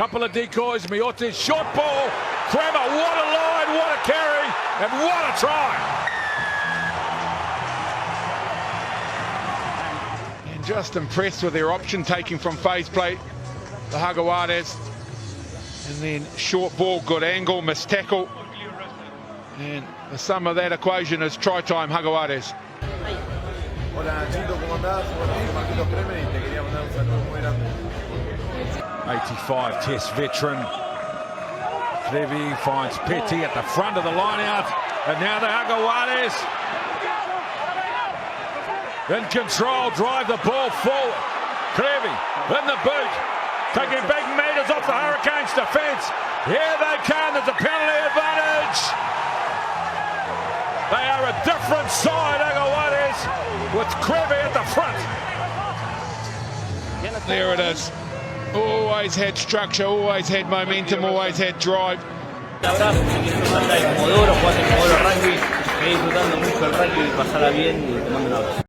Couple of decoys, Miotis, short ball, Kramer, what a line, what a carry, and what a try. And just impressed with their option taking from phase plate, the Jaguares. And then short ball, good angle, missed tackle. And the sum of that equation is try time, Jaguares. Hola Chito, ¿cómo andás? Bueno, soy Marquitos Kremer y te quería mandar un saludo muy grande. 85 test veteran. Clevy finds Petty at the front of the line out. And now the Jaguares in control, drive the ball forward. Clevy in the boot, taking big meters off the Hurricanes defence. Here they come, there's a penalty advantage. They are a different side, Jaguares, with Clevy at the front. There it is. Always had structure, always had momentum, always had drive. Un abrazo, que Comodoro, jugate Comodoro Rugby, seguí disfrutando mucho el rugby, pasarla bien y te mando un abrazo.